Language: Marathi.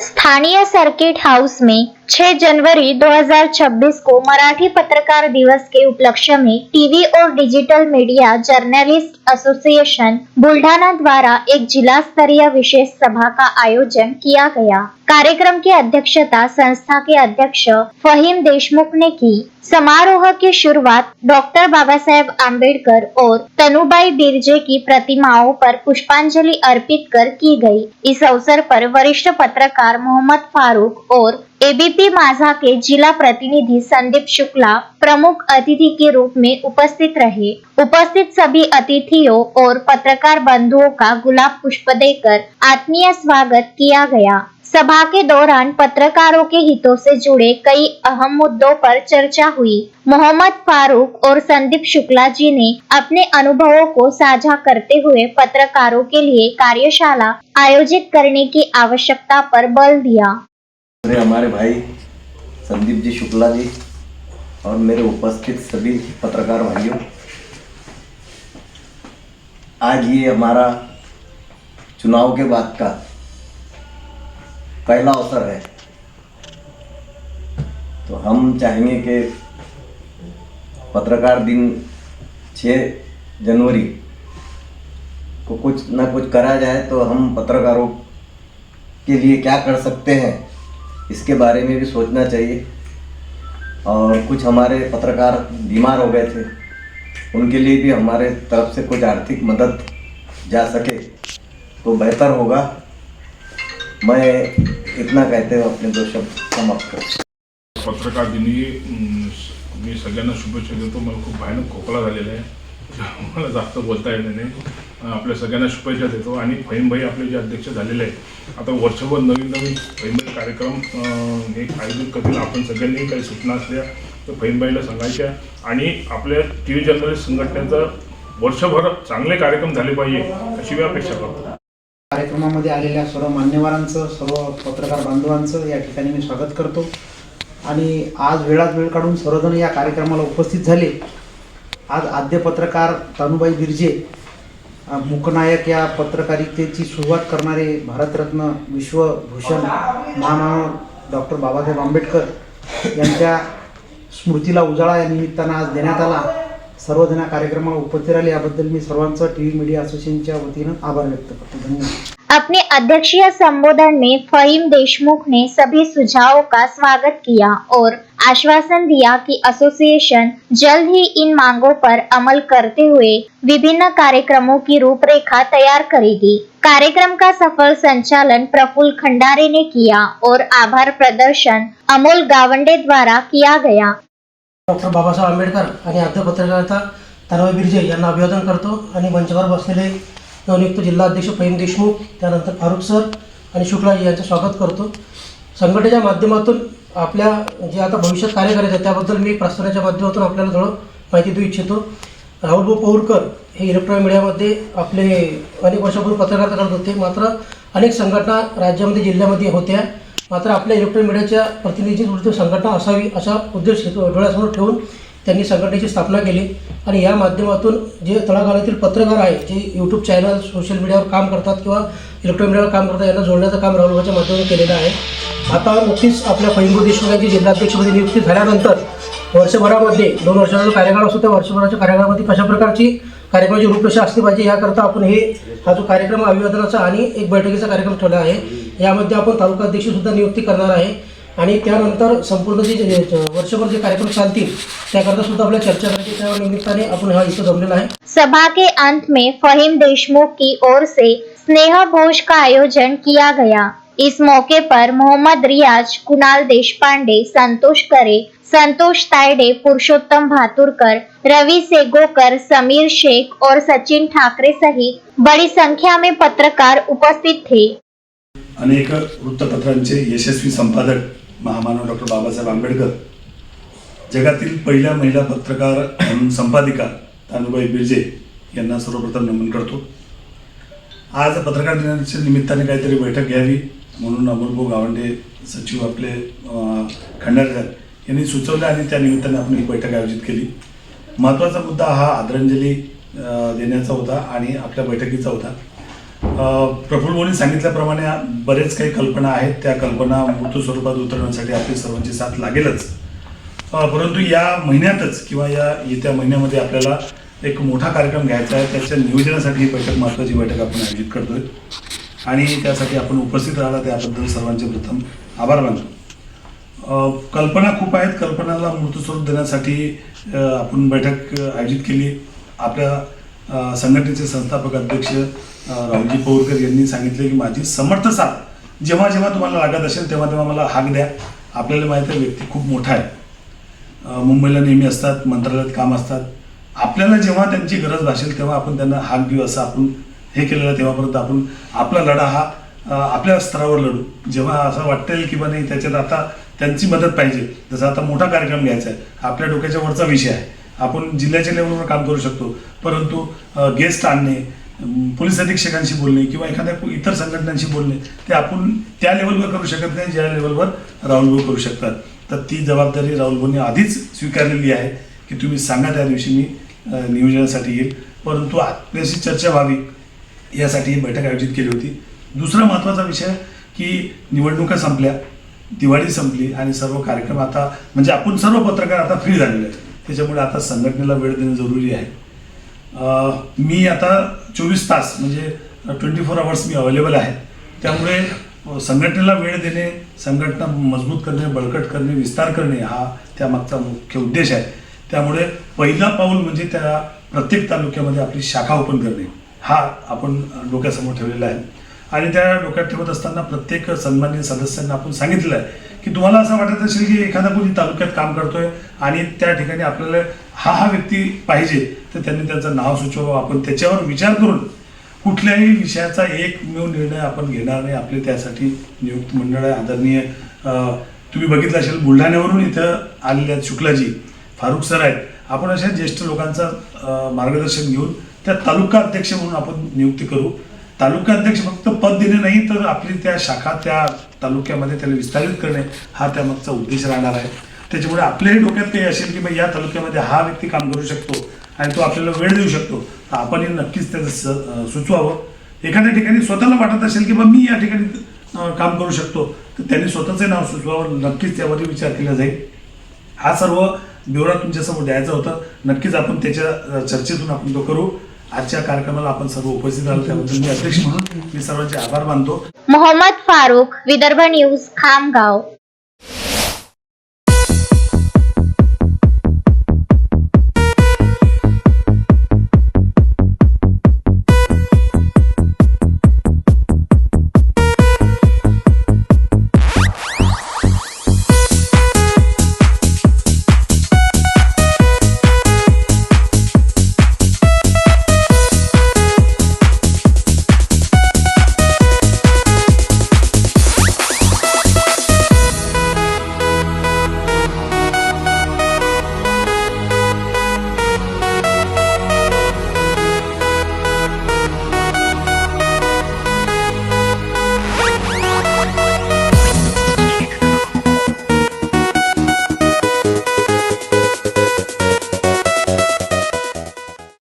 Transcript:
स्थानीय सर्किट हाउस में 6 जनवरी 2026 को मराठी पत्रकार दिवस के उपलक्ष्य में टीवी और digital media journalist association Buldhana द्वारा एक जिला स्तरीय विशेष सभा का आयोजन किया गया। कार्यक्रम की अध्यक्षता संस्था के अध्यक्ष फहीम देशमुख ने की। समारोह की शुरुआत डॉक्टर बाबा साहेब आम्बेडकर और तनुबाई बिरजे की प्रतिमाओं पर पुष्पांजलि अर्पित कर की गई। इस अवसर पर वरिष्ठ पत्रकार मोहम्मद फारूक और एबीपी माझा के जिला प्रतिनिधि संदीप शुक्ला प्रमुख अतिथि के रूप में उपस्थित रहे। उपस्थित सभी अतिथियों और पत्रकार बंधुओं का गुलाब पुष्प देकर आत्मीय स्वागत किया गया। सभा के दौरान पत्रकारों के हितों से जुड़े कई अहम मुद्दों पर चर्चा हुई। मोहम्मद फारूक और संदीप शुक्ला जी ने अपने अनुभवों को साझा करते हुए पत्रकारों के लिए कार्यशाला आयोजित करने की आवश्यकता पर बल दिया। हमारे भाई संदीप जी शुक्ला जी और मेरे उपस्थित सभी पत्रकार भाइयों, आज ये हमारा चुनाव के बाद का पहला अवसर है, तो हम चाहेंगे कि पत्रकार दिन 6 जनवरी को कुछ ना कुछ करा जाए। तो हम पत्रकारों के लिए क्या कर सकते हैं इसके बारे में भी सोचना चाहिए। और कुछ हमारे पत्रकार बीमार हो गए थे, उनके लिए भी हमारे तरफ से कुछ आर्थिक मदद जा सके तो बेहतर होगा। मैं इतना कहते हुए अपने 2 शब्द समाप्त करतो। पत्रकार दिनी मी सगळ्यांना शुभेच्छा देतो। मला खूप भयानक खोकला झालेला आहे, मला जास्त बोलता येत नाही। आपल्या सगळ्यांना शुभेच्छा देतो। आणि फहीमभाई आपले जे अध्यक्ष झालेले आहेत, आता वर्षभर नवीन फहीमभाई कार्यक्रम हे आयोजित करतील। आपण सगळ्यांनी काही सूचना असल्या तर फहीमभाईला सांगायच्या आणि आपल्या टीव्ही जर्नलिस्ट संघटनेचं वर्षभर चांगले कार्यक्रम झाले पाहिजे अशी मी अपेक्षा करतो। कार्यक्रमामध्ये आलेल्या सर्व मान्यवरांचं, सर्व पत्रकार बांधवांचं या ठिकाणी मी स्वागत करतो। आणि आज वेळात वेळ काढून सर्वजण या कार्यक्रमाला उपस्थित झाले। आज आद्य पत्रकार तनुबाई बिर्जे, मूकनायक या पत्रकारितेची सुरुवात करणारे भारतरत्न विश्वभूषण महामानव डॉक्टर बाबासाहेब आंबेडकर यांच्या स्मृतीला उजाळा या निमित्तानं आज देण्यात आला। सर्वजण कार्यक्रमाला उपस्थित राहिले याबद्दल मी सर्वांचं टीव्ही मीडिया असोसिएशनच्या वतीनं आभार व्यक्त करतो। धन्यवाद। अपने अध्यक्षीय संबोधन में फहीम देशमुख ने सभी सुझावों का स्वागत किया और आश्वासन दिया कि एसोसिएशन जल्द ही इन मांगों पर अमल करते हुए विभिन्न कार्यक्रमों की रूपरेखा तैयार करेगी। कार्यक्रम का सफल संचालन प्रफुल्ल खंडारे ने किया और आभार प्रदर्शन अमोल गावंडे द्वारा किया गया। डॉक्टर बाबासाहेब आंबेडकर आणि आद्य पत्रकारिता तनुबाई बिर्जे यांना अभिवादन करतो आणि मंचावर बसलेले नवनियुक्त जिल्हाध्यक्ष फहीम देशमुख, त्यानंतर फारूक सर आणि शुक्लाजी यांचं स्वागत करतो। संघटनेच्या माध्यमातून आपल्या जे आता भविष्यात कार्य करायचं आहे त्याबद्दल मी प्रसारणाच्या माध्यमातून आपल्याला थोडं माहिती देऊ इच्छितो। राहुल पौरकर हे इलेक्ट्रॉनिक मीडियामध्ये आपले अनेक वर्षापूर्वी पत्रकारिता करत होते, मात्र अनेक संघटना राज्यामध्ये जिल्ह्यामध्ये होत्या, मात्र आपल्या इलेक्ट्रॉनिक मीडियाच्या प्रतिनिधींची संघटना असावी असा उद्देश डोळ्यासमोर ठेवून त्यांनी संघटनेची स्थापना केली। आणि या माध्यमातून जे तळागाळातील पत्रकार आहे, जे यूट्यूब चॅनल, सोशल मीडियावर काम करतात किंवा इलेक्ट्रॉनिक मीडियावर काम करतात, यांना जोडण्याचं काम राहुलच्या माध्यमातून केलेलं आहे। आता नुकतीच आपल्या फहीम देशमुख यांची जिल्हाध्यक्षपदी नियुक्ती झाल्यानंतर वर्षभरामध्ये 2 वर्षाचा कार्यकाळ असतो, त्या वर्षभराच्या कार्यकाळामध्ये कशा प्रकारची कार्यक्रमाची रूपरेषा असली पाहिजे याकरता आपण हा जो कार्यक्रम अभिवादनाचा आणि एक बैठकीचा कार्यक्रम ठेवला आहे। यामध्ये आपण तालुकाध्यक्षसुद्धा नियुक्ती करणार आहे आणि त्यानंतर संपूर्ण जे वर्षभर जे कार्यक्रम चालतील त्याकरता सुद्धा आपल्या चर्चा करायची, त्या निमित्ताने आपण हा इथं जमलेला आहे। सभा के अंत में फहीम देशमुख की ओर से स्नेह भोज का आयोजन किया गया। इस मौके पर मोहम्मद रियाज, कुणाल देशपांडे, संतोष करे, संतोष तायडे, पुरुषोत्तम भातुरकर, रवि सेगोकर, समीर शेख और सचिन ठाकरे सहित बड़ी संख्या में पत्रकार उपस्थित थे। अनेक वृत्तपत्रांचे यशस्वी संपादक महामानव डॉक्टर बाबासाहेब आंबेडकर, जगातील पहिल्या महिला पत्रकार संपादिका तनुबाई बिर्जे यांना सर्वप्रथम नमन करतो। आज पत्रकार दिनाच्या निमित्ताने काहीतरी बैठक घ्यावी म्हणून अमोल गावंडे सचिव आपले खंडारे यांनी सुचवलं आणि त्या निमित्ताने आपण ही बैठक आयोजित केली। महत्त्वाचा मुद्दा हा आदरांजली देण्याचा होता आणि आपल्या बैठकीचा होता। प्रफुल्ल भाऊंनी सांगितल्याप्रमाणे बरेच काही कल्पना आहेत. त्या कल्पना मूर्त स्वरूपात उतरवण्यासाठी आपली सर्वांची साथ लागेलच. परंतु या महिन्यातच किंवा या येत्या महिन्यामध्ये आपल्याला एक मोठा कार्यक्रम घ्यायचा आहे. त्याच्या नियोजनासाठी ही बैठक, महत्त्वाची बैठक आपण आयोजित करतोय आणि त्यासाठी आपण उपस्थित राहिला त्याबद्दल सर्वांचे प्रथम आभार मानतो. कल्पना खूप आहेत. कल्पनाला मूर्तस्वरूप देण्यासाठी आपण बैठक आयोजित केली. आपल्या संघटनेचे संस्थापक अध्यक्ष राहुलजी पौरकर यांनी सांगितले की माझी समर्थ साथ जेव्हा जेव्हा तुम्हाला लागत असेल तेव्हा तेव्हा मला हाक द्या. आपल्याला माहिती आहे व्यक्ती खूप मोठा आहे, मुंबईला नेहमी असतात, मंत्रालयात काम असतात. आपल्याला जेव्हा त्यांची गरज भासेल तेव्हा आपण त्यांना हाक देऊ असं आपण हे केलेलं आहे. तेव्हापर्यंत आपण आपला लढा हा आपल्या स्तरावर लढू. जेव्हा असं वाटेल की बा नाही त्याच्यात आता त्यांची मदत पाहिजे, जसं आता मोठा कार्यक्रम घ्यायचा आहे, आपल्या डोक्याच्या वरचा विषय आहे, आपण जिल्ह्याच्या लेवलवर काम करू शकतो, परंतु गेस्ट आणणे, पोलीस अधीक्षकांशी बोलणे किंवा एखाद्या इतर संघटनांशी बोलणे ते आपण त्या लेवलवर करू शकत नाही ज्या लेवलवर राहुल भाऊ करू शकतात. तर ती जबाबदारी राहुल भाऊंनी आधीच स्वीकारलेली आहे की तुम्ही सांगा त्या दिवशी मी नियोजनासाठी येईल. परंतु आपल्याशी चर्चा व्हावी यासाठी ही बैठक आयोजित केली होती. दुसरा महत्त्वाचा विषय की निवडणुका संपल्या, दिवाळी संपली आणि सर्व कार्यक्रम आता म्हणजे आपण सर्व पत्रकार आता फ्री झालेले आहेत. त्याच्यामुळे आता संघटनेला वेळ देणं जरुरी आहे. मी आता 24 तास म्हणजे 24 आवर्स मी अवेलेबल आहे. त्यामुळे संघटनेला वेळ देणे, संघटना मजबूत करणे, बळकट करणे, विस्तार करणे हा त्यामागचा मुख्य उद्देश आहे. त्यामुळे पहिला पाऊल म्हणजे त्या प्रत्येक तालुक्यामध्ये आपली शाखा ओपन करणे हा आपण डोक्यासमोर ठेवलेला आहे. आणि त्या डोक्यात ठेवत असताना प्रत्येक सन्माननीय सदस्यांना आपण सांगितलं आहे की तुम्हाला असं वाटत असेल की एखादा कोणी तालुक्यात काम करतोय आणि त्या ठिकाणी आपल्याला हा व्यक्ती पाहिजे तर त्यांनी त्याचं नाव सुचवावं. आपण त्याच्यावर विचार करून कुठल्याही विषयाचा एकमेव निर्णय आपण घेणार नाही. आपले त्यासाठी नियुक्त मंडळ आहे. आदरणीय तुम्ही बघितलं असेल बुलढाण्यावरून इथं आलेले आहेत शुक्लाजी, फारुख सर आहेत. आपण अशा ज्येष्ठ लोकांचं मार्गदर्शन घेऊन त्या तालुका अध्यक्ष म्हणून आपण नियुक्ती करू. तालुका अध्यक्ष फक्त पद देणे नाही तर आपली त्या शाखा त्या तालुक्यामध्ये त्याला विस्तारित करणे हा त्यामागचा उद्देश राहणार आहे. त्याच्यामुळे आपल्याही डोक्यात काही असेल की बाई या तालुक्यामध्ये हा व्यक्ती काम करू शकतो आणि तो आपल्याला वेळ देऊ शकतो तर आपण नक्कीच त्याचं सुचवावं. एखाद्या ठिकाणी स्वतःला वाटत असेल की बा मी या ठिकाणी काम करू शकतो तर त्यांनी स्वतःचे नाव सुचवावं. नक्कीच त्यावर विचार केला जाईल. हा सर्व ब्युरो तुमच्यासमोर द्यायचा होता. नक्कीच आपण त्याच्या चर्चेतून आपण तो करू. आजच्या कार्यक्रमाला आपण सर्व उपस्थित आलो त्याबद्दल मी अध्यक्ष म्हणून मी सर्वांचे आभार मानतो. मोहम्मद फारूक, विदर्भ न्यूज, खामगाव.